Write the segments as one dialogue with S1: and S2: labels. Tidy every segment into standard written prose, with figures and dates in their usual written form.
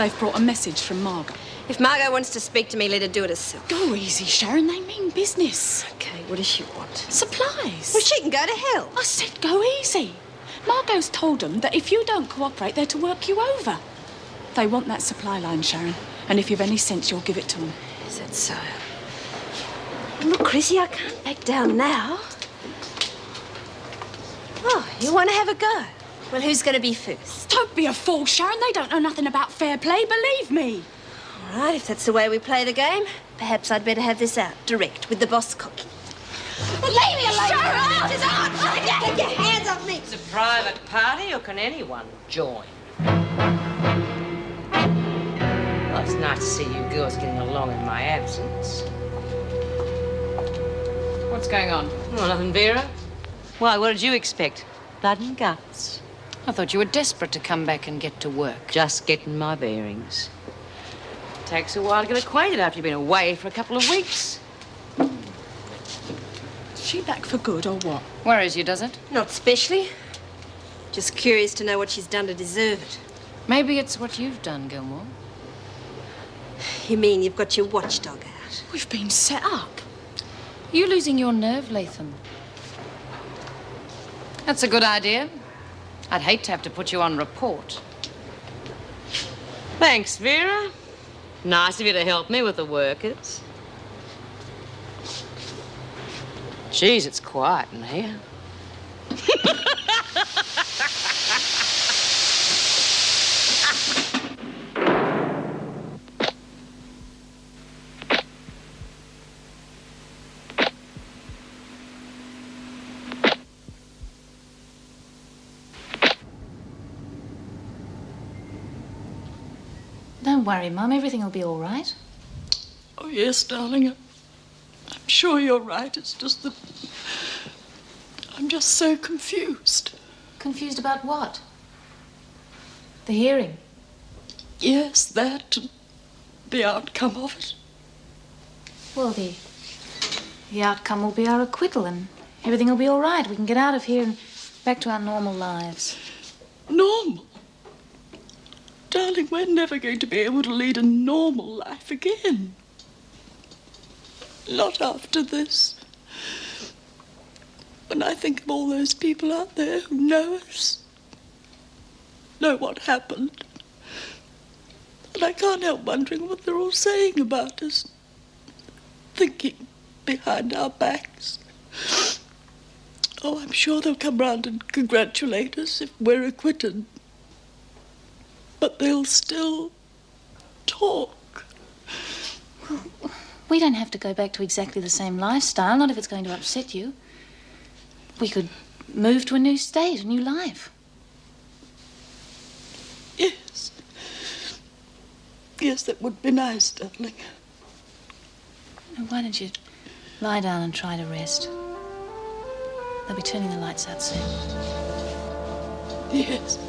S1: They've brought a message from Marg.
S2: If Margot wants to speak to me, let her do it herself.
S1: Go easy, Sharon. They mean business.
S2: Okay, what does she want?
S1: Supplies.
S2: Well, she can go to hell.
S1: I said go easy. Margot's told them that if you don't cooperate, they're to work you over. They want that supply line, Sharon. And if you've any sense, you'll give it to them.
S2: Is that so? Look, Chrissy, I can't back down now. Oh, you want to have a go? Well, who's going to be first?
S1: Don't be a fool, Sharon. They don't know nothing about fair play, believe me.
S2: All right, if that's the way we play the game, perhaps I'd better have this out, direct, with the boss cocky. Well, leave me alone! Sharon! Get your hands off me!
S3: It's a private party, or can anyone join? Well, it's nice to see you girls getting along in my absence.
S4: What's going on?
S3: Oh, nothing, Vera. Why, what did you expect? Blood and guts.
S4: I thought you were desperate to come back and get to work.
S3: Just getting my bearings. Takes a while to get acquainted after you've been away for a couple of weeks.
S1: Is she back for good or what?
S4: Worries you, does it?
S2: Not specially. Just curious to know what she's done to deserve it.
S4: Maybe it's what you've done, Gilmore.
S2: You mean you've got your watchdog out?
S1: We've been set up.
S4: You losing your nerve, Latham? That's a good idea. I'd hate to have to put you on report.
S3: Thanks, Vera. Nice of you to help me with the workers. Geez, it's quiet in here.
S4: Don't worry, Mum. Everything will be all right.
S1: Oh, yes, darling. I'm sure you're right. It's just that I'm just so confused.
S4: Confused about what? The hearing?
S1: Yes, that and the outcome of it.
S4: Well, the outcome will be our acquittal and everything will be all right. We can get out of here and back to our normal lives.
S1: Normal? Darling, we're never going to be able to lead a normal life again. Not after this. When I think of all those people out there who know us, know what happened, and I can't help wondering what they're all saying about us, thinking behind our backs. Oh, I'm sure they'll come round and congratulate us if we're acquitted. But they'll still talk.
S4: Well, we don't have to go back to exactly the same lifestyle, not if it's going to upset you. We could move to a new state, a new life.
S1: Yes. Yes, that would be nice, darling.
S4: Now, why don't you lie down and try to rest? They'll be turning the lights out soon.
S1: Yes.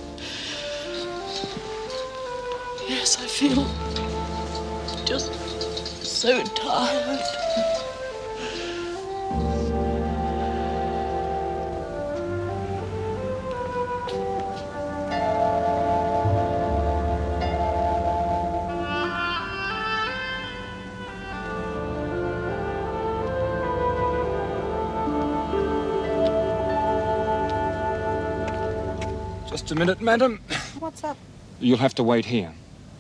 S1: Yes, I feel just so tired.
S5: Just a minute, madam.
S6: What's up?
S5: You'll have to wait here.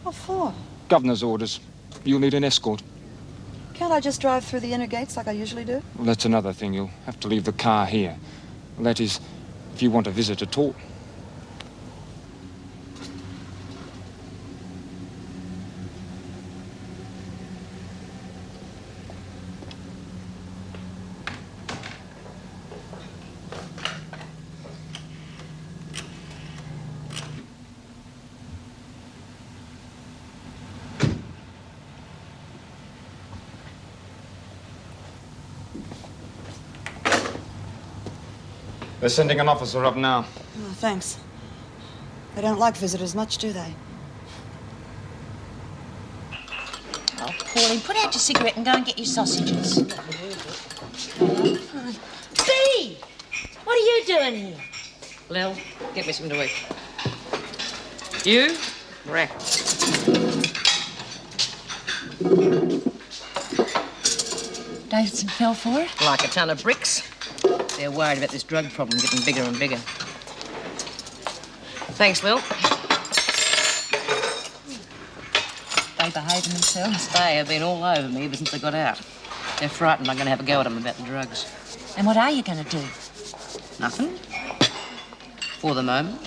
S6: What for?
S5: Governor's orders. You'll need an escort.
S6: Can't I just drive through the inner gates like I usually do?
S5: Well, that's another thing. You'll have to leave the car here. Well, that is, if you want to visit at all. They're sending an officer up now.
S6: Oh, thanks. They don't like visitors much, do they?
S7: Oh, Pauline, put out your cigarette and go and get your sausages. Bea! What are you doing here?
S3: Lil, get me something to eat. You, breakfast.
S7: Davidson fell for it?
S3: Like a ton of bricks. They're worried about this drug problem getting bigger and bigger. Thanks, Lil.
S7: They behaving themselves.
S3: They have been all over me ever since I got out. They're frightened I'm going to have a go at them about the drugs.
S7: And what are you going to do?
S3: Nothing. For the moment.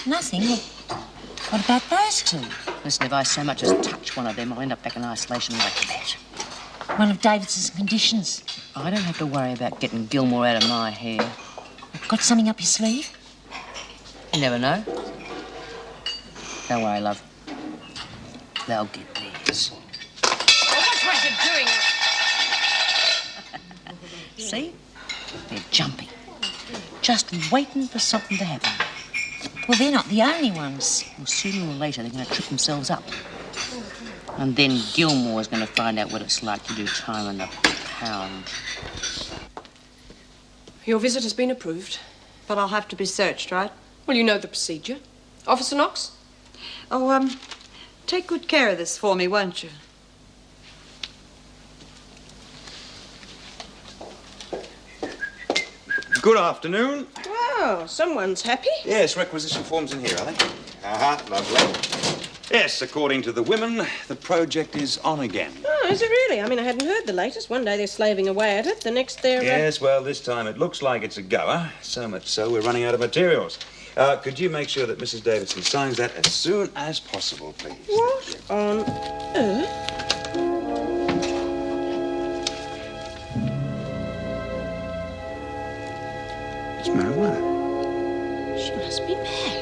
S7: Nothing? What about those two?
S3: Listen, if I so much as touch one of them, I'll end up back in isolation like that.
S7: One of Davidson's conditions.
S3: I don't have to worry about getting Gilmore out of my hair.
S7: Got something up your sleeve?
S3: You never know. Don't worry, love. They'll get theirs. Oh, what's Richard doing? See? They're jumping. Just waiting for something to happen.
S7: Well, they're not the only ones.
S3: Well, sooner or later, they're going to trip themselves up. And then Gilmore's going to find out what it's like to do time in the pound.
S8: Your visit has been approved.
S6: But I'll have to be searched, right?
S8: Well, you know the procedure. Officer Knox?
S6: Oh, take good care of this for me, won't you?
S9: Good afternoon.
S8: Wow, someone's happy.
S9: Yes, requisition forms in here, are they? Lovely. Yes, according to the women, the project is on again.
S8: Oh, is it really? I mean, I hadn't heard the latest. One day they're slaving away at it, the next they're...
S9: Yes, well, this time it looks like it's a goer. So much so, we're running out of materials. Could you make sure that Mrs. Davidson signs that as soon as possible, please?
S8: What on earth?
S9: It's marijuana.
S8: She must be mad.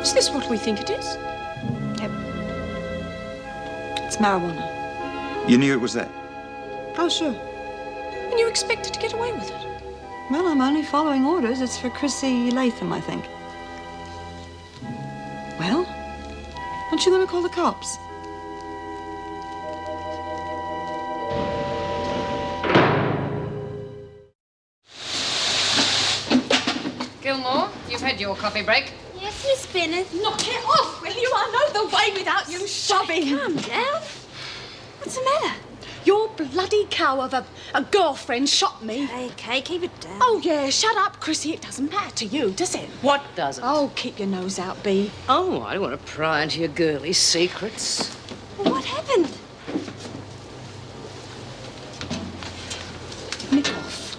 S8: Is this what we think it is?
S6: Yep. It's marijuana.
S9: You knew it was that?
S6: Oh, sure.
S8: And you expected to get away with it?
S6: Well, I'm only following orders. It's for Chrissy Latham, I think. Well, aren't you going to call the cops?
S3: Gilmore, you've had your coffee break.
S2: Yes, Miss Bennett.
S10: Knock it off, will you? I know the way without you shoving.
S2: Calm down. What's the matter?
S10: Your bloody cow of a girlfriend shot me.
S2: Okay, keep it down.
S10: Oh, yeah, shut up, Chrissy. It doesn't matter to you, does it?
S3: What doesn't?
S10: Oh, keep your nose out, Bea.
S3: Oh, I don't want to pry into your girly secrets.
S2: Well, what happened?
S10: Nick off.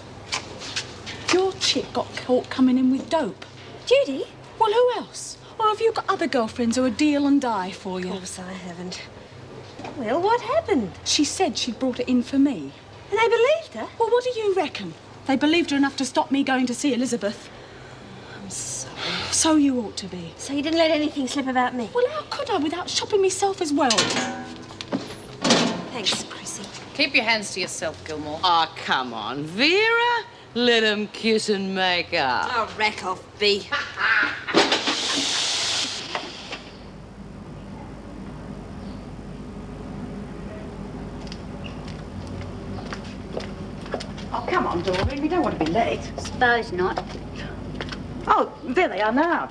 S10: Your chick got caught coming in with dope.
S2: Judy?
S10: Well, who else? Or have you got other girlfriends who would deal and die for you?
S2: Of course I haven't. Well, what happened?
S10: She said she'd brought it in for me.
S2: And they believed her?
S10: Well, what do you reckon? They believed her enough to stop me going to see Elizabeth.
S2: I'm sorry.
S10: So you ought to be.
S2: So you didn't let anything slip about me?
S10: Well, how could I without shopping myself as well?
S2: Thanks, Chrissy.
S3: Keep your hands to yourself, Gilmore. Oh, come on, Vera. Let 'em kiss and make up.
S2: Oh, rack off, Bea.
S11: Oh, come on, Doreen. We don't want to be late.
S12: Suppose not.
S11: Oh, there they are now.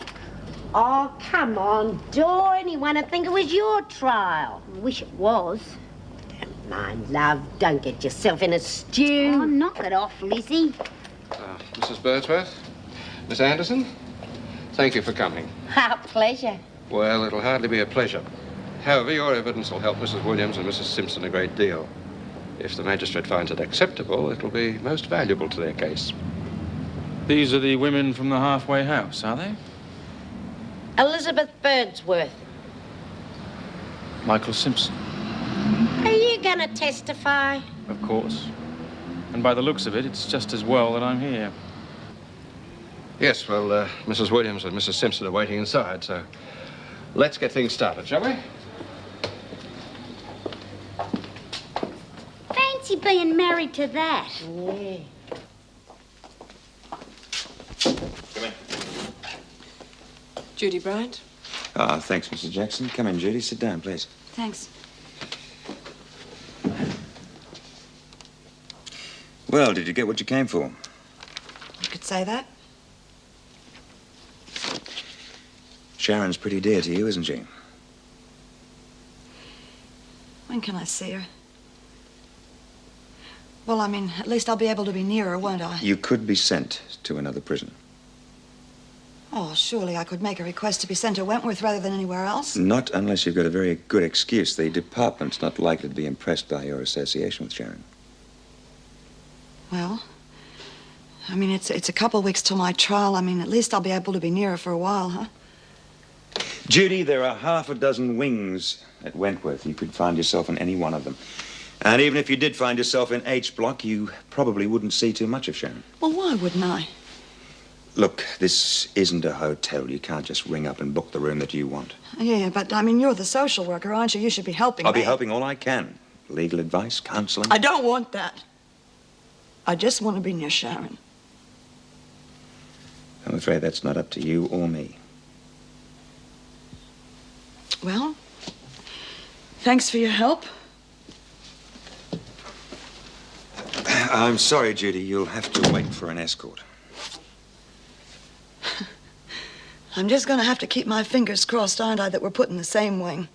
S12: Oh, come on, Doreen. I'd think it was your trial. I wish it was. Don't mind, love. Don't get yourself in a stew. Oh, knock it off, Lizzie.
S13: Mrs. Birdsworth, Miss Anderson, thank you for coming.
S12: Our pleasure.
S13: Well, it'll hardly be a pleasure. However, your evidence will help Mrs. Williams and Mrs. Simpson a great deal. If the magistrate finds it acceptable, it'll be most valuable to their case.
S5: These are the women from the halfway house, are they?
S12: Elizabeth Birdsworth.
S5: Michael Simpson,
S12: Are you going to testify?
S5: of course. And by the looks of it, it's just as well that I'm here.
S13: Yes, well, Mrs. Williams and Mrs. Simpson are waiting inside, so let's get things started, shall we?
S12: Fancy being married to that. Yeah.
S9: Come in.
S8: Judy Bryant?
S9: Thanks, Mrs. Jackson. Come in, Judy. Sit down, please.
S6: Thanks.
S9: Well, did you get what you came for?
S6: You could say that.
S9: Sharon's pretty dear to you, isn't she?
S6: When can I see her? Well, I mean, at least I'll be able to be near her, won't I?
S9: You could be sent to another prison.
S6: Oh, surely I could make a request to be sent to Wentworth rather than anywhere else.
S9: Not unless you've got a very good excuse. The department's not likely to be impressed by your association with Sharon.
S6: Well, I mean, it's a couple of weeks till my trial. I mean, at least I'll be able to be near her for a while, huh?
S9: Judy, there are half a dozen wings at Wentworth. You could find yourself in any one of them. And even if you did find yourself in H Block, you probably wouldn't see too much of Sharon.
S6: Well, why wouldn't I?
S9: Look, this isn't a hotel. You can't just ring up and book the room that you want.
S6: Yeah, but, I mean, you're the social worker, aren't you? You should be helping
S9: I'll
S6: me.
S9: be helping all I can. Legal advice, counseling.
S6: I don't want that. I just want to be near Sharon.
S9: I'm afraid that's not up to you or me.
S6: Well, thanks for your help.
S9: I'm sorry, Judy. You'll have to wait for an escort.
S6: I'm just going to have to keep my fingers crossed, aren't I, that we're put in the same wing.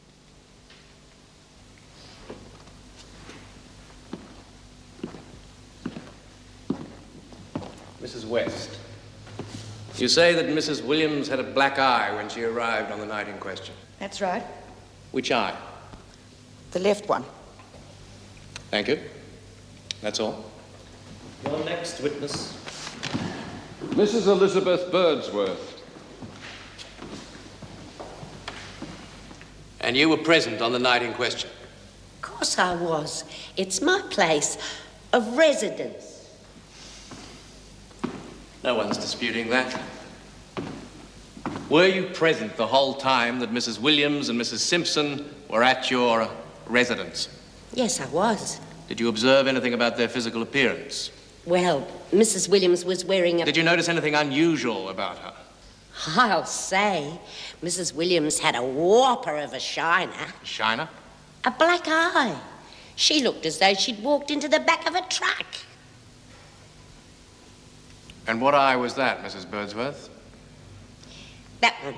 S14: Mrs. West, you say that Mrs. Williams had a black eye when she arrived on the night in question.
S11: That's right.
S14: Which eye?
S11: The left one.
S14: Thank you. That's all.
S15: Your next witness.
S13: Mrs. Elizabeth Birdsworth.
S14: And you were present on the night in question?
S12: Of course I was. It's my place of residence.
S14: No one's disputing that. Were you present the whole time that Mrs. Williams and Mrs. Simpson were at your residence?
S12: Yes, I was.
S14: Did you observe anything about their physical appearance?
S12: Well, Mrs. Williams was wearing a...
S14: Did you notice anything unusual about her?
S12: I'll say, Mrs. Williams had a whopper of a shiner.
S14: Shiner?
S12: A black eye. She looked as though she'd walked into the back of a truck.
S14: And what eye was that, Mrs. Birdsworth?
S12: That one.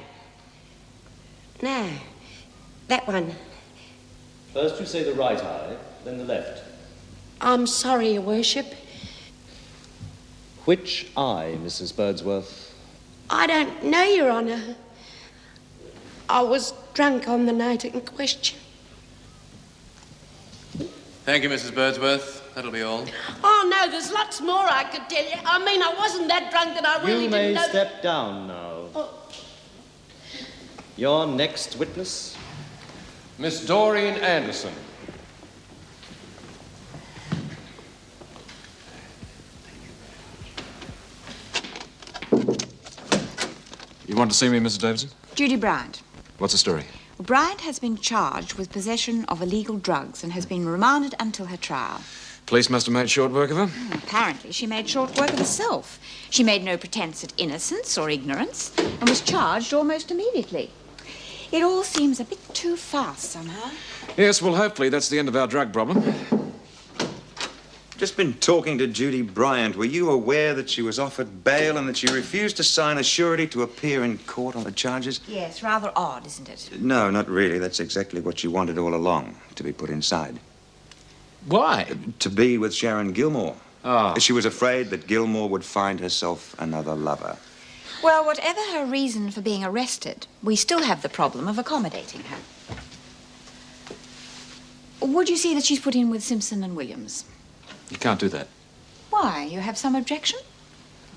S12: No, that one.
S15: First you say the right eye, then the left.
S12: I'm sorry, Your Worship.
S15: Which eye, Mrs. Birdsworth?
S12: I don't know, Your Honour. I was drunk on the night in question.
S14: Thank you, Mrs. Birdsworth. That'll be all.
S12: Oh, no, there's lots more I could tell you. I mean, I wasn't that drunk that I really
S15: You may
S12: didn't know...
S15: step down now.
S12: Oh.
S15: Your next witness.
S13: Miss Doreen Anderson.
S5: You want to see me, Mrs. Davidson?
S16: Judy Bryant.
S5: What's the story?
S16: Well, Bryant has been charged with possession of illegal drugs and has been remanded until her trial.
S5: Police must have made short work of her.
S16: Apparently, she made short work of herself. She made no pretense at innocence or ignorance and was charged almost immediately. It all seems a bit too fast somehow.
S5: Yes, well, hopefully that's the end of our drug problem.
S9: Just been talking to Judy Bryant. Were you aware that she was offered bail and that she refused to sign a surety to appear in court on the charges?
S16: Yes, rather odd, isn't it?
S9: No, not really. That's exactly what she wanted all along, to be put inside.
S5: Why?
S9: To be with Sharon Gilmore.
S5: Oh.
S9: She was afraid that Gilmore would find herself another lover.
S16: Well, whatever her reason for being arrested, we still have the problem of accommodating her. Would you see that she's put in with Simpson and Williams?
S5: You can't do that.
S16: Why? You have some objection?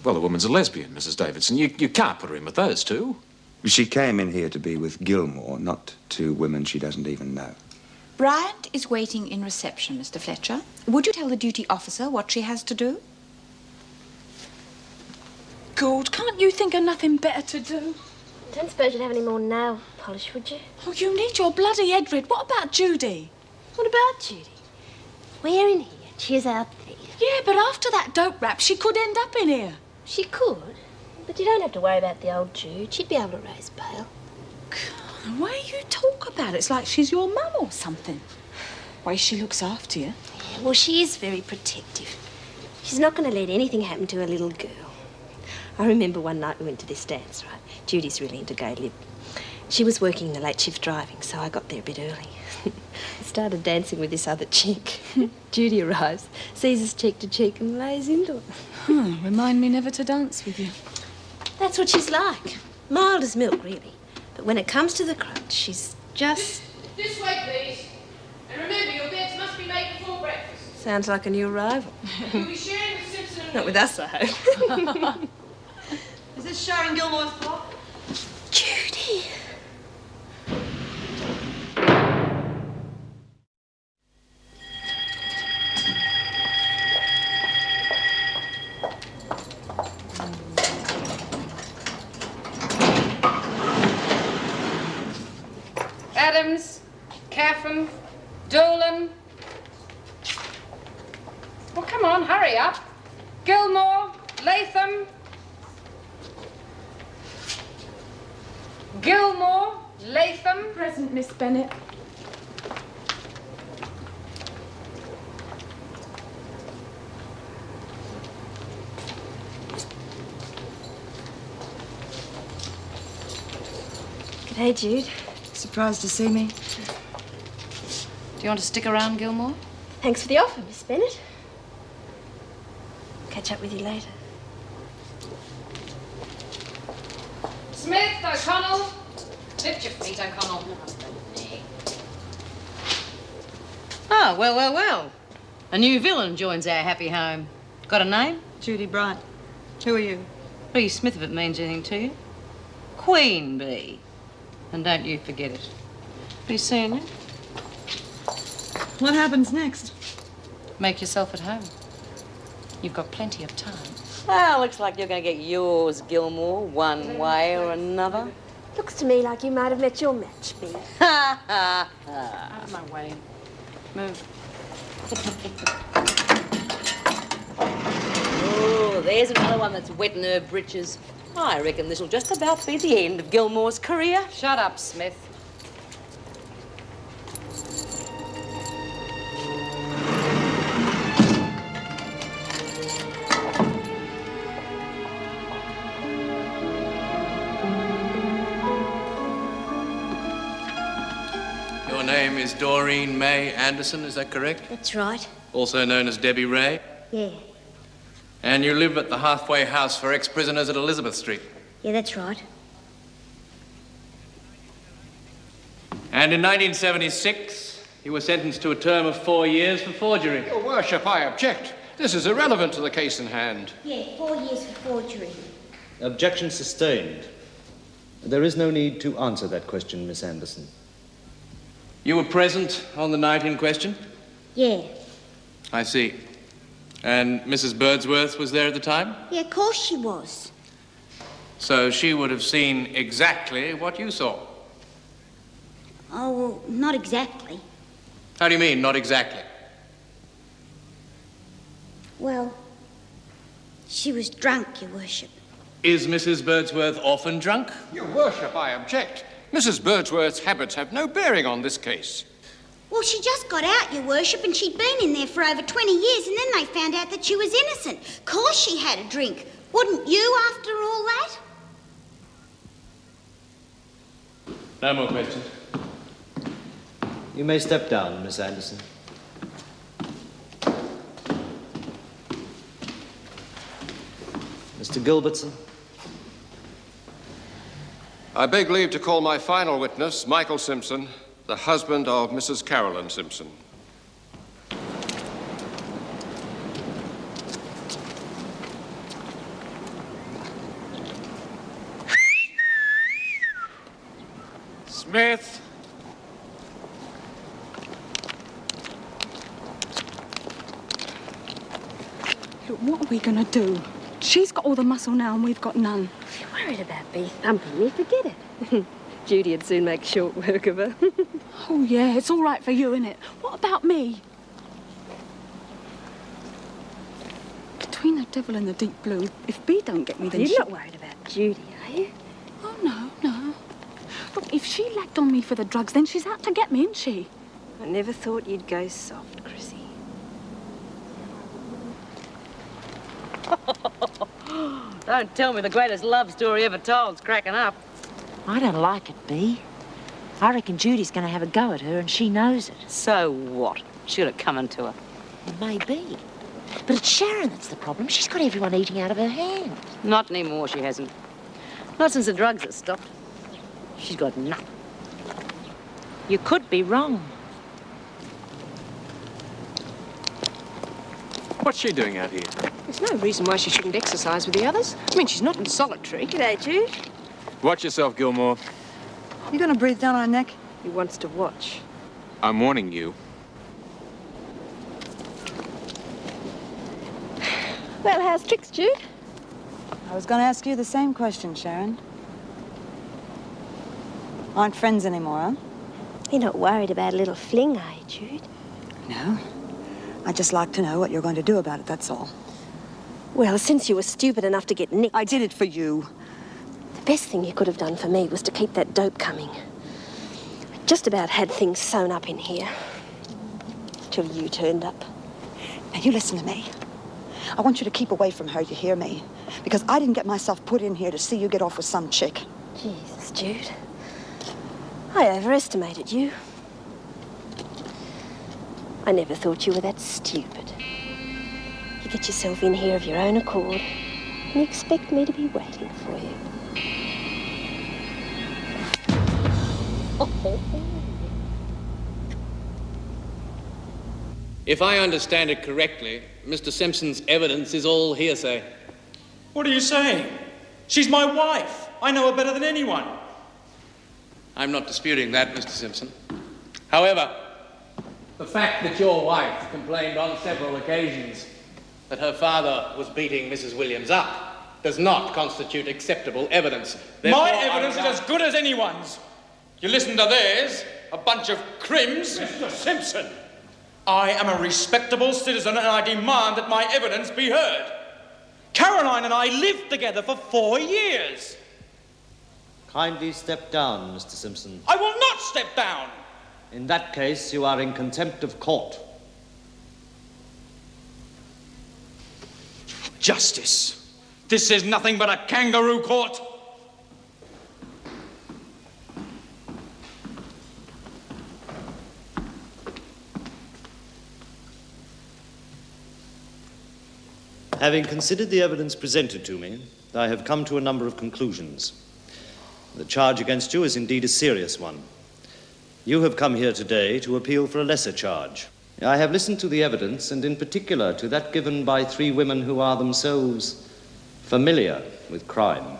S5: Well, the woman's a lesbian, Mrs. Davidson. You can't put her in with those two.
S9: She came in here to be with Gilmore, not two women she doesn't even know.
S16: Bryant is waiting in reception, Mr. Fletcher. Would you tell the duty officer what she has to do?
S10: God, can't you think of nothing better to do?
S2: I don't suppose you'd have any more nail polish, would you?
S10: Oh, you need your bloody head rid. What about Judy?
S2: What about Judy? We're in here. She's out there.
S10: Yeah, but after that dope rap, she could end up in here.
S2: She could, but you don't have to worry about the old Jude. She'd be able to raise bail.
S10: God, the way you talk about it, it's like she's your mum or something. The way she looks after you.
S2: Yeah, well, she is very protective. She's not going to let anything happen to her little girl. I remember one night we went to this dance, right? Judy's really into gay lib. She was working the late shift driving, so I got there a bit early. I started dancing with this other chick. Judy arrives, sees us cheek to cheek and lays into it.
S10: Remind me never to dance with you.
S2: That's what she's like. Mild as milk, really. But when it comes to the crunch, she's just...
S17: This way, please. And remember, your beds must be made before breakfast.
S2: Sounds like a new arrival.
S17: You'll be sharing with Simpson and
S2: Not with us, I hope.
S6: Is this Sharon Gilmore's block?
S2: Judy!
S17: Adams, Caffin, Dolan. Well, come on, hurry up. Gilmore, Latham. Gilmore, Latham.
S10: Present, Miss Bennett.
S2: G'day, Jude.
S6: Surprised to see me?
S3: Do you want to stick around, Gilmore?
S2: Thanks for the offer, Miss Bennett. Catch up with you later.
S17: Smith, O'Connell. Lift your feet, O'Connell.
S3: Oh, well. A new villain joins our happy home. Got a name?
S6: Judy Bryant. Who are you?
S3: B. Smith, if it means anything to you. Queen Bee. And don't you forget it. Be seeing you.
S6: What happens next?
S3: Make yourself at home. You've got plenty of time.
S18: Well, looks like you're going to get yours, Gilmore, one way or another.
S2: Looks to me like you might have met your match, Bee.
S18: Ha, ha, ha.
S3: Out of my way. Move.
S18: Oh, there's another one that's wetting her britches. I reckon this'll just about be the end of Gilmore's career.
S17: Shut up, Smith.
S14: Your name is Doreen May Anderson, is that correct?
S2: That's right.
S14: Also known as Debbie Ray?
S2: Yeah.
S14: And you live at the halfway house for ex-prisoners at Elizabeth Street?
S2: Yeah, that's right.
S14: And in 1976, you were sentenced to a term of 4 years for forgery.
S13: Your Worship, I object. This is irrelevant to the case in hand.
S2: Yeah, 4 years for forgery.
S15: Objection sustained. There is no need to answer that question, Miss Anderson.
S14: You were present on the night in question?
S2: Yeah.
S14: I see. And Mrs. Birdsworth was there at the time?
S2: Yeah, of course she was.
S14: So she would have seen exactly what you saw.
S2: Oh, well, not exactly.
S14: How do you mean, not exactly?
S2: Well, she was drunk, Your Worship.
S14: Is Mrs. Birdsworth often drunk?
S13: Your Worship, I object. Mrs. Birdsworth's habits have no bearing on this case.
S19: Well, she just got out, Your Worship, and she'd been in there for over 20 years, and then they found out that she was innocent. Of course she had a drink. Wouldn't you, after all that?
S14: No more questions.
S15: You may step down, Miss Anderson. Mr. Gilbertson.
S13: I beg leave to call my final witness, Michael Simpson, the husband of Mrs. Carolyn Simpson.
S5: Smith!
S10: Look, what are we going to do? She's got all the muscle now and we've got none.
S2: If you're worried about Bee thumping me, forget it. Judy would soon make short work of her.
S10: Oh, yeah, it's all right for you, innit? What about me? Between the devil and the deep blue, if Bee don't get me, then
S2: You're not worried about Judy, are you?
S10: Oh, no. Look, if she lagged on me for the drugs, then she's out to get me, isn't she?
S2: I never thought you'd go soft, Chrissy.
S18: Don't tell me the greatest love story ever told's cracking up.
S12: I don't like it, Bea. I reckon Judy's going to have a go at her and she knows it.
S18: So what? She'll have come into her.
S12: Maybe. But it's Sharon that's the problem. She's got everyone eating out of her hand.
S18: Not anymore, she hasn't. Not since the drugs have stopped. She's got nothing.
S12: You could be wrong.
S14: What's she doing out here?
S8: There's no reason why she shouldn't exercise with the others. I mean, she's not in solitary.
S12: G'day, Jude.
S14: Watch yourself, Gilmore.
S6: You gonna breathe down our neck?
S8: He wants to watch.
S14: I'm warning you.
S2: Well, how's tricks, Jude?
S6: I was gonna ask you the same question, Sharon. Aren't friends anymore, huh?
S2: You're not worried about a little fling, are you, Jude?
S6: No. I'd just like to know what you're going to do about it, that's all.
S2: Well, since you were stupid enough to get nicked...
S6: I did it for you.
S2: The best thing you could have done for me was to keep that dope coming. I just about had things sewn up in here. Till you turned up.
S6: Now, you listen to me. I want you to keep away from her, you hear me? Because I didn't get myself put in here to see you get off with some chick.
S2: Jesus, Jude. I overestimated you. I never thought you were that stupid. You get yourself in here of your own accord, and you expect me to be waiting for you.
S14: If I understand it correctly, Mr. Simpson's evidence is all hearsay.
S20: What are you saying? She's my wife. I know her better than anyone.
S14: I'm not disputing that, Mr. Simpson. However, the fact that your wife complained on several occasions that her father was beating Mrs. Williams up does not constitute acceptable evidence. Therefore,
S20: My evidence is as good as anyone's. You listen to theirs, a bunch of crims. Mr. Simpson! I am a respectable citizen and I demand that my evidence be heard. Caroline and I lived together for 4 years.
S15: Kindly step down, Mr. Simpson.
S20: I will not step down.
S15: In that case, you are in contempt of court.
S20: Justice. This is nothing but a kangaroo court.
S15: Having considered the evidence presented to me, I have come to a number of conclusions. The charge against you is indeed a serious one. You have come here today to appeal for a lesser charge. I have listened to the evidence, and in particular to that given by 3 women who are themselves familiar with crime.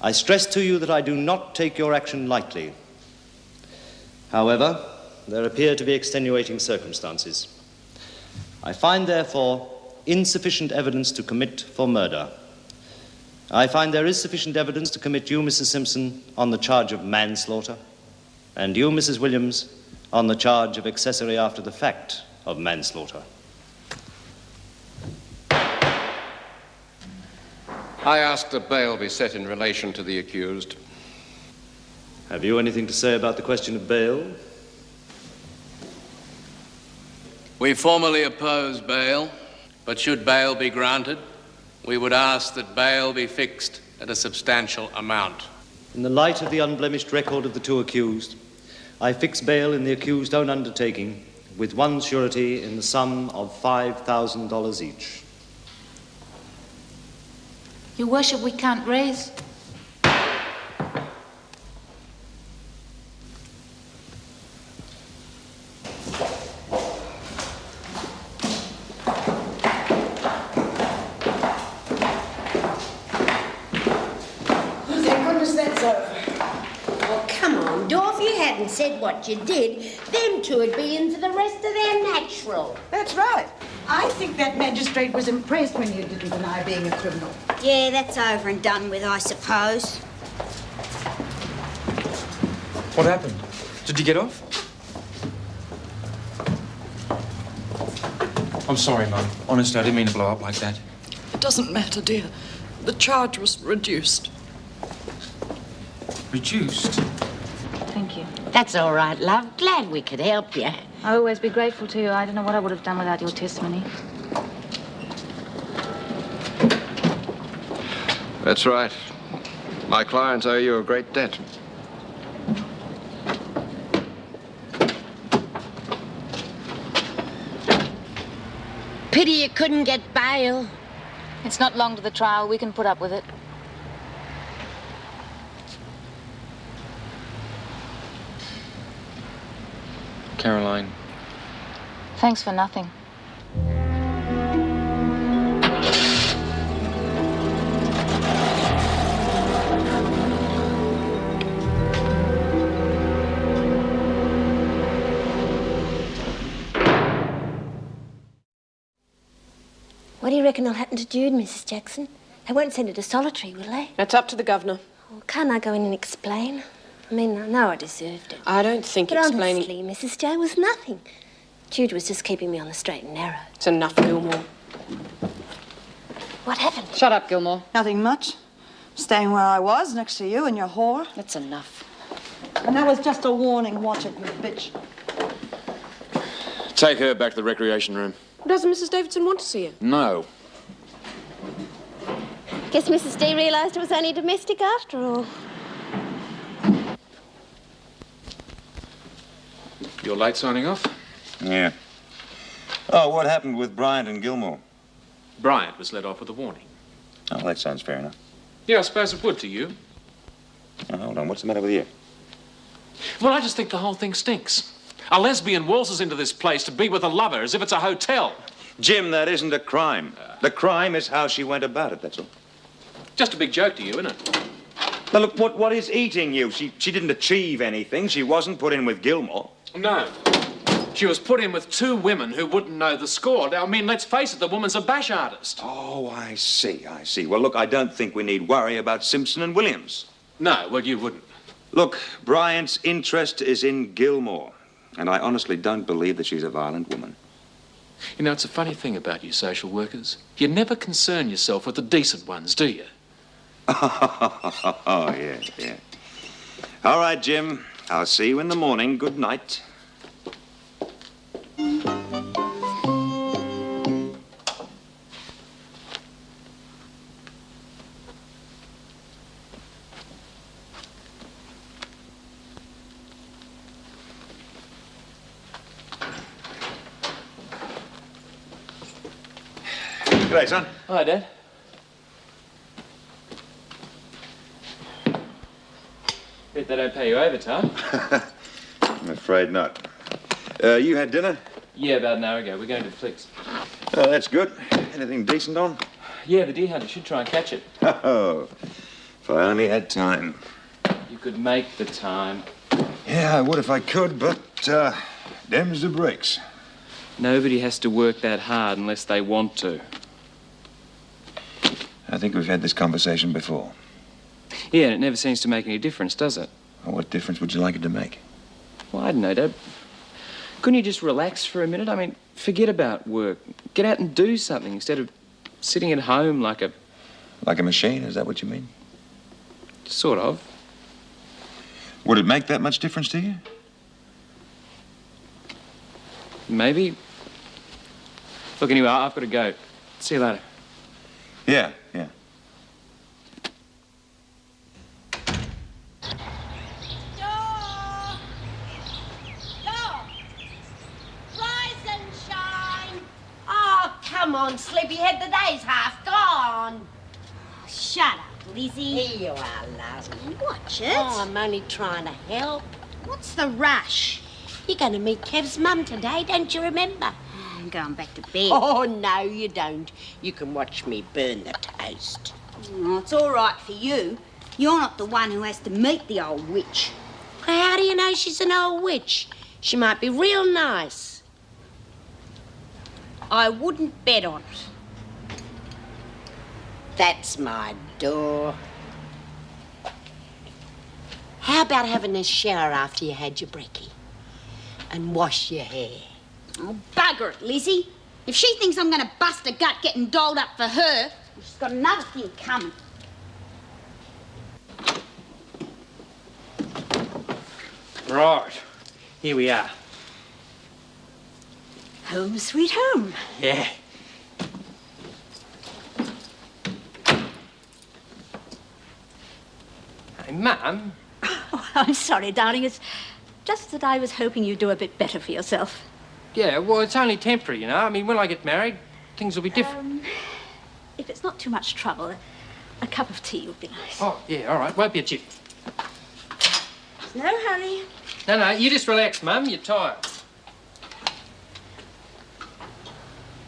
S15: I stress to you that I do not take your action lightly. However, there appear to be extenuating circumstances. I find, therefore, insufficient evidence to commit for murder. I find there is sufficient evidence to commit you, Mrs. Simpson, on the charge of manslaughter, and you, Mrs. Williams, on the charge of accessory after the fact of manslaughter.
S13: I ask that bail be set in relation to the accused.
S15: Have you anything to say about the question of bail?
S14: We formally oppose bail, but should bail be granted, we would ask that bail be fixed at a substantial amount.
S15: In the light of the unblemished record of the 2 accused, I fix bail in the accused's own undertaking with 1 surety in the sum of $5,000 each.
S4: Your worship, we can't raise.
S12: Said what you did, them 2 would be in for the rest of their natural.
S11: That's right. I think that magistrate was impressed when you didn't deny being a criminal.
S19: Yeah, that's over and done with, I suppose.
S5: What happened? Did you get off? I'm sorry, Mum. Honestly, I didn't mean to blow up like that.
S1: It doesn't matter, dear. The charge was reduced.
S5: Reduced?
S4: Thank you.
S12: That's all right, love. Glad we could help you.
S4: I'll always be grateful to you. I don't know what I would have done without your testimony.
S13: That's right. My clients owe you a great debt.
S12: Pity you couldn't get bail.
S4: It's not long to the trial. We can put up with it.
S5: Caroline.
S4: Thanks for nothing.
S2: What do you reckon will happen to Jude, Mrs. Jackson? They won't send her to solitary, will they?
S8: That's up to the governor.
S2: Well, can't I go in and explain? I mean, I know I deserved it.
S8: I don't think
S2: But
S8: explaining...
S2: honestly, Mrs. J was nothing. Jude was just keeping me on the straight and narrow.
S8: It's enough, Gilmore.
S2: What happened?
S17: Shut up, Gilmore.
S6: Nothing much. Staying where I was, next to you and your whore.
S17: That's enough.
S6: And that was just a warning. Watch it, you bitch.
S5: Take her back to the recreation room.
S8: Doesn't Mrs. Davidson want to see her?
S5: No.
S2: Guess Mrs. D realised it was only domestic after all.
S5: You're late signing off?
S9: Yeah. Oh, what happened with Bryant and Gilmore?
S21: Bryant was let off with a warning.
S9: Oh, that sounds fair enough.
S21: Yeah, I suppose it would to you.
S9: Now, hold on. What's the matter with you?
S21: Well, I just think the whole thing stinks. A lesbian waltzes into this place to be with a lover as if it's a hotel.
S9: Jim, that isn't a crime. The crime is how she went about it, that's all.
S21: Just a big joke to you, isn't it?
S9: Now, look, what is eating you? She didn't achieve anything. She wasn't put in with Gilmore.
S21: No. She was put in with two women who wouldn't know the score. I mean, let's face it, the woman's a bash artist.
S9: Oh, I see. Well, look, I don't think we need worry about Simpson and Williams.
S21: No, well, you wouldn't.
S9: Look, Bryant's interest is in Gilmore. And I honestly don't believe that she's a violent woman.
S21: You know, it's a funny thing about you social workers. You never concern yourself with the decent ones, do you?
S9: Oh, yeah. All right, Jim. I'll see you in the morning. Good night. G'day, son.
S21: Hi, Dad. Bet they don't pay you overtime.
S9: I'm afraid not. You had dinner?
S21: Yeah, about an hour ago. We're going to the flicks.
S9: Oh, that's good. Anything decent on?
S21: Yeah, the deer hunter should try and catch it.
S9: Oh, if I only had time.
S21: You could make the time.
S9: Yeah, I would if I could, but, them's the breaks.
S21: Nobody has to work that hard unless they want to.
S9: I think we've had this conversation before.
S21: Yeah, and it never seems to make any difference, does it?
S9: Well, what difference would you like it to make?
S21: Well, I don't know, Dad. Couldn't you just relax for a minute? I mean, forget about work. Get out and do something instead of sitting at home like a...
S9: Like a machine? Is that what you mean?
S21: Sort of.
S9: Would it make that much difference to you?
S21: Maybe. Look, anyway, I've got to go. See you later.
S9: Yeah.
S12: Rise and shine. Oh, come on, sleepyhead. The day's half gone.
S19: Oh, shut up, Lizzie.
S12: Here you are, love.
S19: Watch it.
S12: Oh, I'm only trying to help.
S19: What's the rush?
S12: You're going to meet Kev's mum today, don't you remember?
S19: I'm going back to bed.
S12: Oh, no, you don't. You can watch me burn the toast.
S19: Oh, it's all right for you. You're not the one who has to meet the old witch.
S12: Well, how do you know she's an old witch? She might be real nice.
S19: I wouldn't bet on it.
S12: That's my door. How about having a shower after you had your brekkie? And wash your hair?
S19: Oh, bugger it, Lizzie. If she thinks I'm going to bust a gut getting dolled up for her, she's got another thing coming.
S21: Right. Here we are.
S19: Home sweet home.
S7: Hey, Mum.
S10: Oh, I'm sorry, darling. It's just that I was hoping you'd do a bit better for yourself.
S7: Yeah, well, it's only temporary, you know. I mean, when I get married, things will be different.
S10: If it's not too much trouble, a cup of tea would be nice.
S7: Oh, yeah, all right. Won't be a chip.
S10: No hurry.
S7: No, you just relax, Mum. You're tired.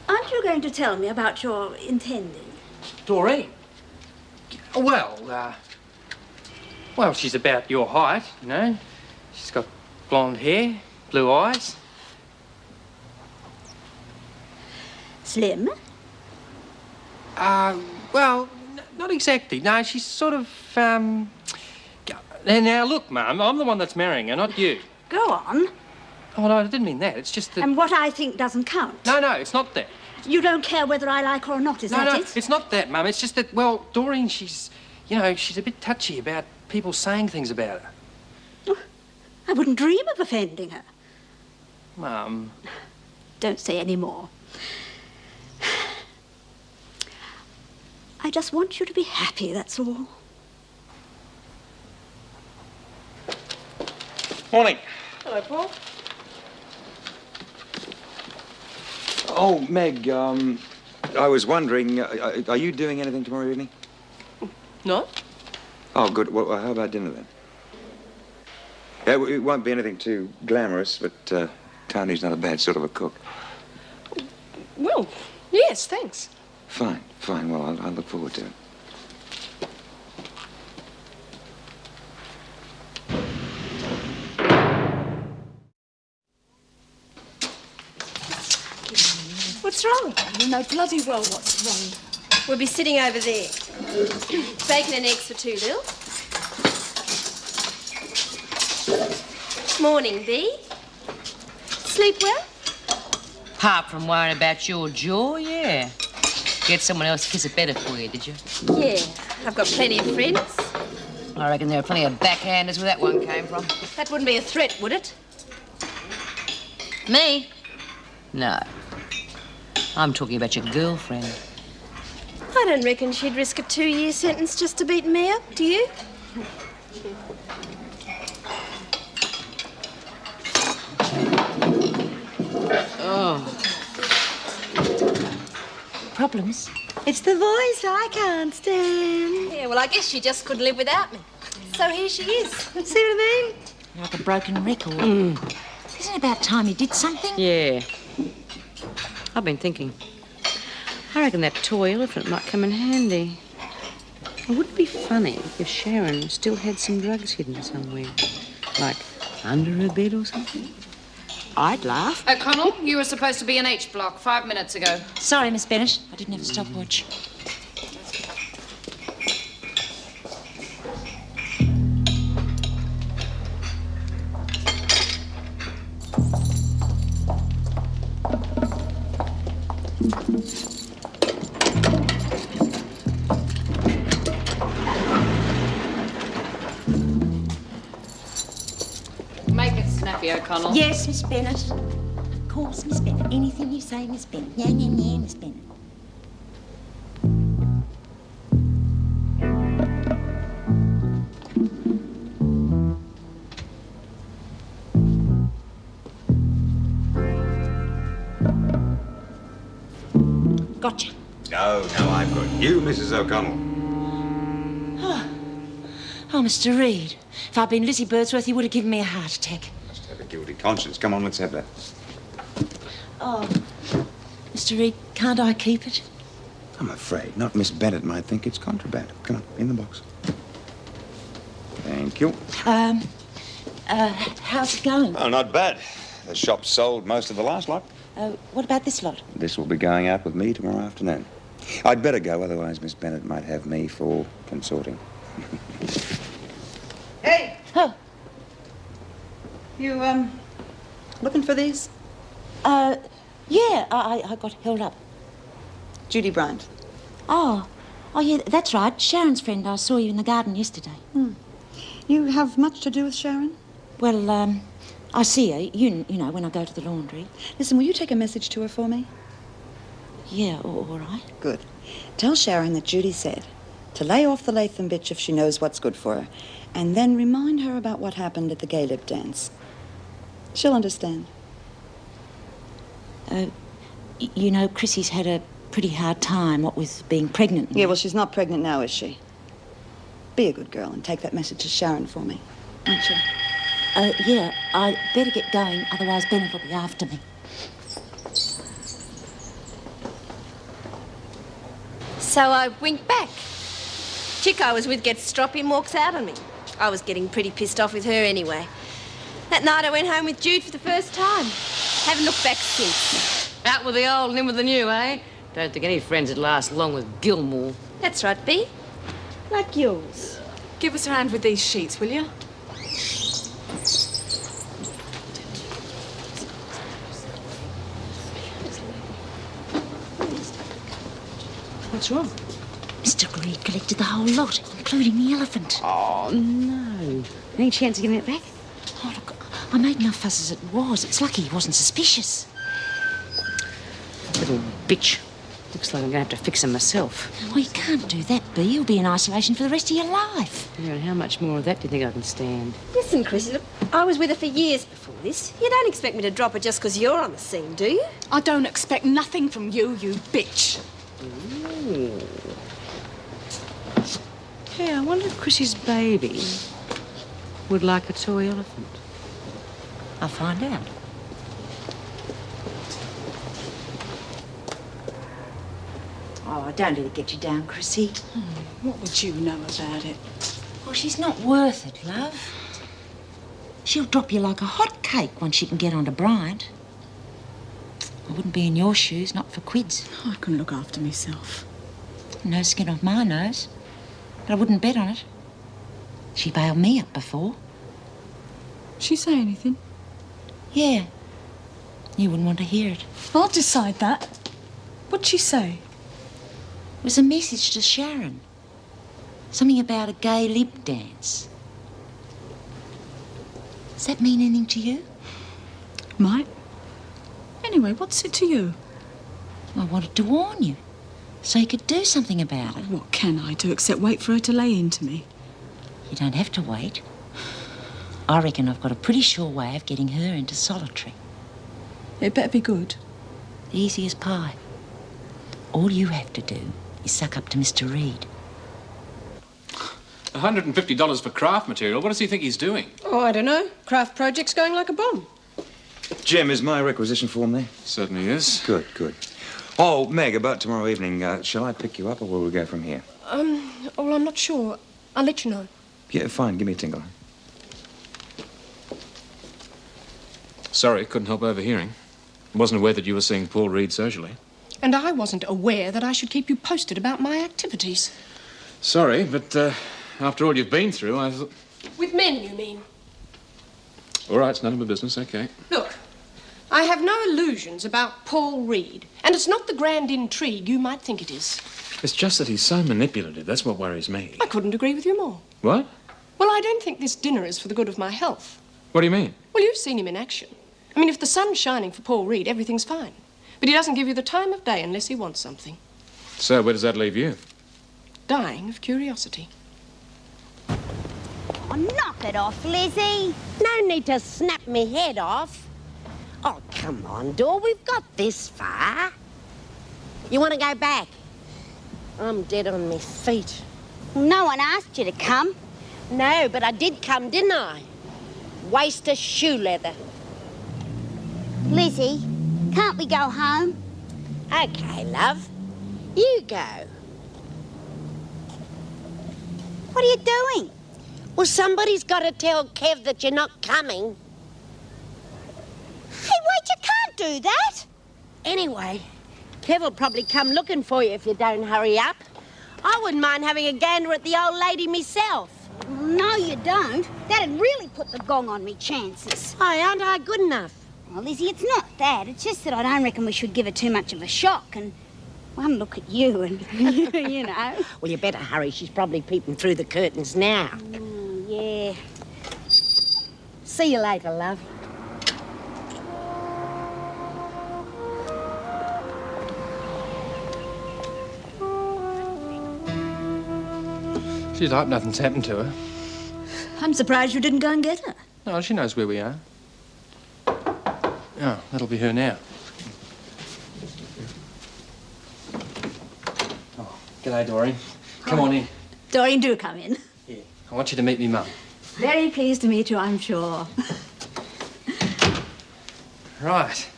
S10: Aren't you going to tell me about your intending?
S7: Doreen? Well, well, she's about your height, you know. She's got blonde hair, blue eyes.
S10: Slim?
S7: Well, not exactly. No, she's sort of, Now, look, Mum, I'm the one that's marrying her, not you.
S10: Go on.
S7: Oh, no, I didn't mean that. It's just that...
S10: And what I think doesn't count.
S7: No, it's not that.
S10: You don't care whether I like her or not, is that it?
S7: No, it's not that, Mum. It's just that, well, Doreen, she's, you know, she's a bit touchy about people saying things about her.
S10: Oh, I wouldn't dream of offending her.
S7: Mum.
S10: Don't say any more. I just want you to be happy, that's all.
S9: Morning.
S8: Hello, Paul.
S9: Oh, Meg, I was wondering, are you doing anything tomorrow evening?
S8: No?
S9: Oh, good. Well, how about dinner then? Yeah, it won't be anything too glamorous, but Tony's not a bad sort of a cook.
S8: Well, yes, thanks.
S9: Fine. Well, I'll look forward to it.
S2: What's wrong?
S10: You know bloody well what's wrong.
S2: We'll be sitting over there. Bacon and eggs for two, Lil. Morning, Bee. Sleep well?
S3: Apart from worrying about your jaw, yeah. Get someone else to kiss it better for you, did you?
S2: Yeah, I've got plenty of friends.
S3: I reckon there are plenty of backhanders where that one came from.
S2: That wouldn't be a threat, would it?
S3: Me? No. I'm talking about your girlfriend.
S2: I don't reckon she'd risk a 2-year sentence just to beat me up, do you?
S3: Oh.
S2: Problems? It's the voice I can't stand. Yeah, well, I guess she just couldn't live without me. So here she is. See what I mean?
S16: Like a broken record. Isn't it about time you did something?
S3: Yeah. I've been thinking. I reckon that toy elephant might come in handy. It would be funny if Sharon still had some drugs hidden somewhere. Like under her bed or something. I'd laugh.
S17: O'Connell, you were supposed to be in H block 5 minutes ago.
S16: Sorry, Miss Bennett. I didn't have a stopwatch.
S17: Make it snappy, O'Connell.
S16: Yes, Miss Bennett. Of course, Miss Bennett. Anything you say, Miss Bennett. Yeah, Miss Bennett. Gotcha.
S9: No, I'm good. You, Mrs. O'Connell.
S16: Oh, Mr. Reed. If I'd been Lizzie Birdsworth, you would have given me a heart attack.
S9: Must have a guilty conscience. Come on, let's have that.
S16: Oh, Mr. Reed, can't I keep it?
S9: I'm afraid not. Miss Bennett might think it's contraband. Come on, in the box. Thank you.
S16: How's it going?
S9: Oh, not bad. The shop sold most of the last lot.
S16: What about this lot?
S9: This will be going out with me tomorrow afternoon. I'd better go, otherwise Miss Bennett might have me for consorting.
S6: Hey!
S16: Oh.
S6: You, looking for these?
S16: Yeah, I got held up.
S6: Judy Bryant.
S16: Oh, yeah, that's right. Sharon's friend. I saw you in the garden yesterday.
S6: You have much to do with Sharon?
S16: Well, I see her, you know, when I go to the laundry.
S6: Listen, will you take a message to her for me?
S16: Yeah, all right.
S6: Good. Tell Sharon that Judy said to lay off the Latham bitch if she knows what's good for her, and then remind her about what happened at the gay lip dance. She'll understand.
S18: You know, Chrissy's had a pretty hard time, what with being pregnant.
S6: Yeah, well, she's not pregnant now, is she? Be a good girl and take that message to Sharon for me, won't you?
S18: Yeah, I better get going, otherwise Bennett will be after me.
S2: So I winked back. Chick I was with gets stroppy and walks out on me. I was getting pretty pissed off with her anyway. That night I went home with Jude for the first time. Haven't looked back since.
S3: Out with the old and in with the new, eh? Don't think any friends would last long with Gilmore.
S2: That's right, Bea. Like yours.
S10: Give us a hand with these sheets, will you?
S3: What's wrong?
S18: Mr. Greed collected the whole lot, including the elephant.
S3: Oh, no. Any chance of getting it back?
S18: Oh, look, I made enough fuss as it was. It's lucky he wasn't suspicious.
S3: Little bitch. Looks like I'm going to have to fix him myself.
S18: Well, you can't do that, Bea. You'll be in isolation for the rest of your life.
S3: Yeah, and how much more of that do you think I can stand?
S2: Listen, Chrissy, look, I was with her for years before this. You don't expect me to drop her just because you're on the scene, do you?
S10: I don't expect nothing from you, you bitch.
S3: Ooh. Hey, I wonder if Chrissy's baby would like a toy elephant.
S18: I'll find out. Oh, don't let it get you down, Chrissy.
S10: What would you know about it?
S18: Well, she's not worth it, love. She'll drop you like a hot cake once she can get onto Bryant. I wouldn't be in your shoes, not for quids.
S10: I can look after myself.
S18: No skin off my nose. But I wouldn't bet on it. She bailed me up before.
S10: She say anything?
S18: Yeah. You wouldn't want to hear it.
S10: I'll decide that. What'd she say?
S18: It was a message to Sharon. Something about a gay lip dance. Does that mean anything to you?
S10: Might. Anyway, what's it to you?
S18: I wanted to warn you, so you could do something about it.
S10: What can I do except wait for her to lay into me?
S18: You don't have to wait. I reckon I've got a pretty sure way of getting her into solitary.
S10: It better be good.
S18: Easy as pie. All you have to do is suck up to Mr. Reed.
S14: $150 for craft material. What does he think he's doing?
S8: Oh, I don't know. Craft project's going like a bomb.
S9: Jim, is my requisition form there?
S14: Certainly is.
S9: Good, good. Oh, Meg, about tomorrow evening, shall I pick you up or will we go from here?
S8: Well, I'm not sure. I'll let you know.
S9: Yeah, fine. Give me a tinkle.
S5: Sorry, couldn't help overhearing. Wasn't aware that you were seeing Paul Reed socially.
S8: And I wasn't aware that I should keep you posted about my activities.
S5: Sorry, but after all you've been through, I thought...
S8: With men, you mean?
S5: All right, it's none of my business, okay.
S8: Look, I have no illusions about Paul Reed, and it's not the grand intrigue you might think it is.
S5: It's just that he's so manipulative. That's what worries me.
S8: I couldn't agree with you more.
S5: What?
S8: Well, I don't think this dinner is for the good of my health.
S5: What do you mean?
S8: Well, you've seen him in action. I mean, if the sun's shining for Paul Reed, everything's fine. But he doesn't give you the time of day unless he wants something.
S5: So, where does that leave you?
S8: Dying of curiosity.
S12: Oh, knock it off, Lizzie. No need to snap me head off. Oh, come on, Dor. We've got this far. You want to go back? I'm dead on my feet.
S19: No one asked you to come.
S12: No, but I did come, didn't I? Waste of shoe leather.
S19: Lizzie, can't we go home?
S12: Okay, love. You go.
S19: What are you doing?
S12: Well, somebody's got to tell Kev that you're not coming.
S19: Hey, wait, you can't do that.
S12: Anyway, Kev will probably come looking for you if you don't hurry up. I wouldn't mind having a gander at the old lady myself.
S19: No, you don't. That'd really put the gong on me chances.
S12: Why, aren't I good enough?
S19: Well, Lizzie, it's not that. It's just that I don't reckon we should give her too much of a shock. And one look at you and, you know.
S12: Well, you better hurry. She's probably peeping through the curtains now.
S19: Yeah.
S12: See you later, love.
S7: She'd hope nothing's happened to her.
S11: I'm surprised you didn't go and get her.
S7: No, she knows where we are. Oh, that'll be her now. Oh, g'day, Doreen. Come on in.
S11: Doreen, do come in.
S7: I want you to meet me mum.
S11: Very pleased to meet you, I'm sure.
S7: Right.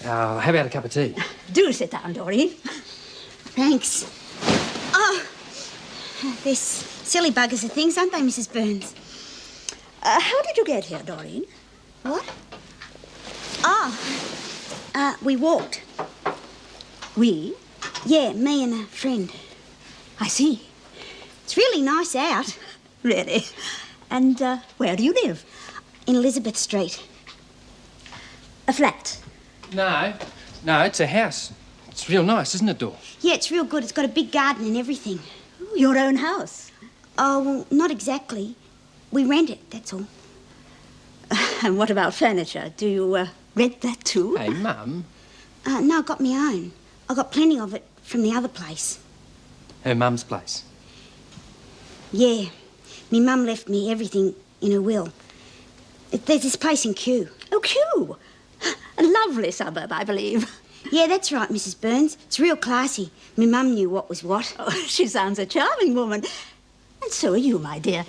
S7: How about a cup of tea?
S11: Do sit down, Doreen.
S19: Thanks. Oh, these silly buggers of things, aren't they, Mrs. Burns?
S11: How did you get here, Doreen?
S19: What? Oh, we walked.
S11: We?
S19: Yeah, me and a friend.
S11: I see.
S19: It's really nice out.
S11: Really? And where do you live?
S19: In Elizabeth Street.
S11: A flat?
S7: No, it's a house. It's real nice, isn't it, Dor?
S19: Yeah, it's real good. It's got a big garden and everything.
S11: Your own house?
S19: Oh, well, not exactly. We rent it, that's all.
S11: And what about furniture? Do you rent that too?
S7: Hey, Mum.
S19: No, I got my own. I got plenty of it from the other place.
S7: Her mum's place.
S19: Yeah. Me mum left me everything in her will. There's this place in Kew.
S11: Oh, Kew! A lovely suburb, I believe.
S19: Yeah, that's right, Mrs. Burns. It's real classy. Me mum knew what was what.
S11: Oh, she sounds a charming woman. And so are you, my dear.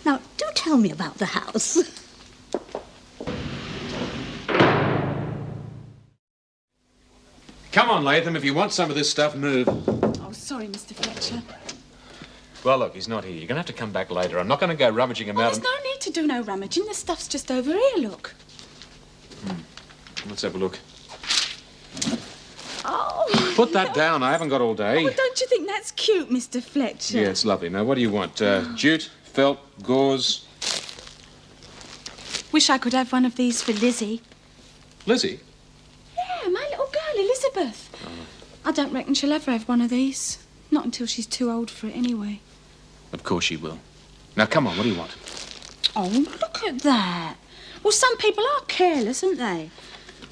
S11: Now, do tell me about the house.
S20: Come on, Latham, if you want some of this stuff, move.
S10: Oh, sorry, Mr. Fletcher.
S20: Well, look, he's not here. You're going to have to come back later. I'm not going to go rummaging
S10: Oh,
S20: about
S10: there's no need to do no rummaging. The stuff's just over here, look.
S20: Let's have a look.
S10: Oh.
S20: Put that down. I haven't got all day.
S10: Oh, don't you think that's cute, Mr. Fletcher?
S20: Yeah, it's lovely. Now, what do you want? Jute, felt, gauze?
S10: Wish I could have one of these for Lizzie.
S20: Lizzie?
S10: Yeah, my little girl, Elizabeth. I don't reckon she'll ever have one of these. Not until she's too old for it anyway.
S20: Of course she will. Now, come on, what do you want?
S10: Oh, look at that. Well, some people are careless, aren't they?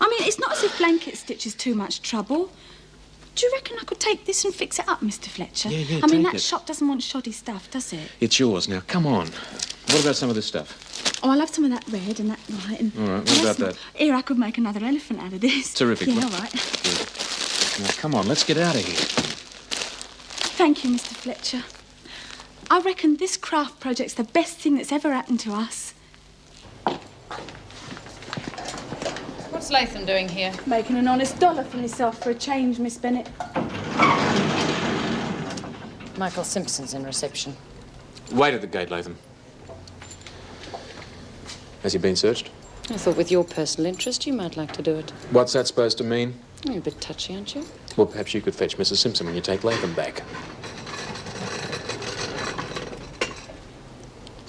S10: I mean, it's not as if blanket stitch is too much trouble. Do you reckon I could take this and fix it up, Mr. Fletcher?
S20: Yeah,
S10: I mean,
S20: take
S10: that
S20: it.
S10: shop doesn't want shoddy stuff, does it?
S20: It's yours. Now, come on. What about some of this stuff?
S10: Oh, I love some of that red and that white. And
S20: All right, what about that?
S10: Here, I could make another elephant out of this.
S20: Terrific.
S10: Yeah,
S20: Well,
S10: all right.
S20: Good. Now, come on, let's get out of here.
S10: Thank you, Mr. Fletcher. I reckon this craft project's the best thing that's ever happened to us.
S3: What's Latham doing here?
S10: Making an honest dollar for himself for a change, Miss Bennett.
S3: Michael Simpson's in reception.
S20: Wait at the gate, Latham. Has he been searched?
S3: I thought with your personal interest you might like to do it.
S20: What's that supposed to mean?
S3: You're a bit touchy, aren't you?
S20: Well, perhaps you could fetch Mrs. Simpson when you take Latham back.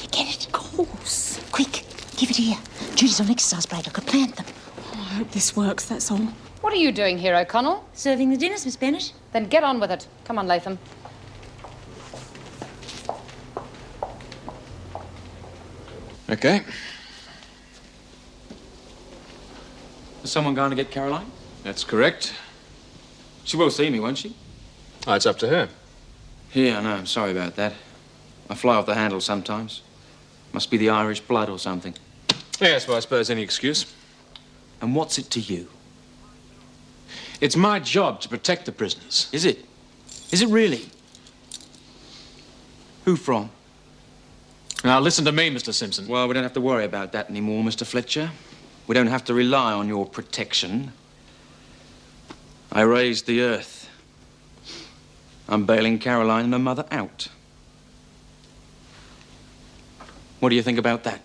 S18: You get it?
S10: Of course.
S18: Quick, give it here. Judy's on exercise break. I could plant them.
S10: Oh, I hope this works, that's all.
S3: What are you doing here, O'Connell?
S18: Serving the dinners, Miss Bennett.
S3: Then get on with it. Come on, Latham.
S20: Okay.
S7: Is someone going to get Caroline?
S20: That's correct.
S7: She will see me, won't she?
S20: Oh, it's up to her.
S7: Yeah, I know. I'm sorry about that. I fly off the handle sometimes. Must be the Irish blood or something.
S20: Yes, well, I suppose any excuse.
S7: And what's it to you?
S20: It's my job to protect the prisoners.
S7: Is it? Is it really? Who from?
S20: Now, listen to me, Mr. Simpson.
S7: Well, we don't have to worry about that anymore, Mr. Fletcher. We don't have to rely on your protection. I raised the earth. I'm bailing Caroline and her mother out. What do you think about that?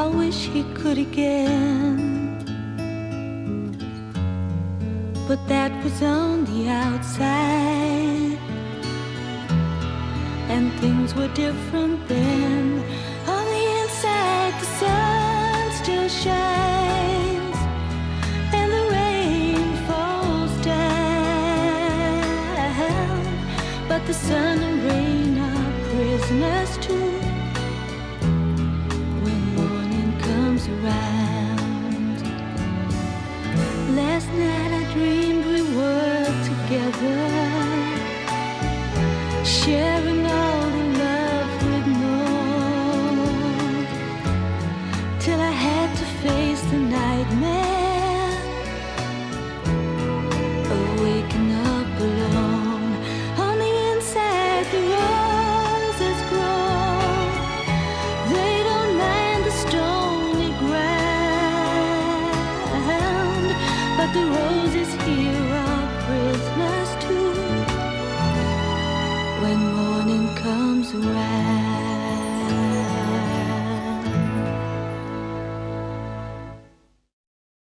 S15: wish he could again. But that was on the outside, and things were different then. On the inside, the sun still shines, and the rain falls down. But the sun and rain are prisoners too when morning comes around. Last night I dreamed we were together, sharing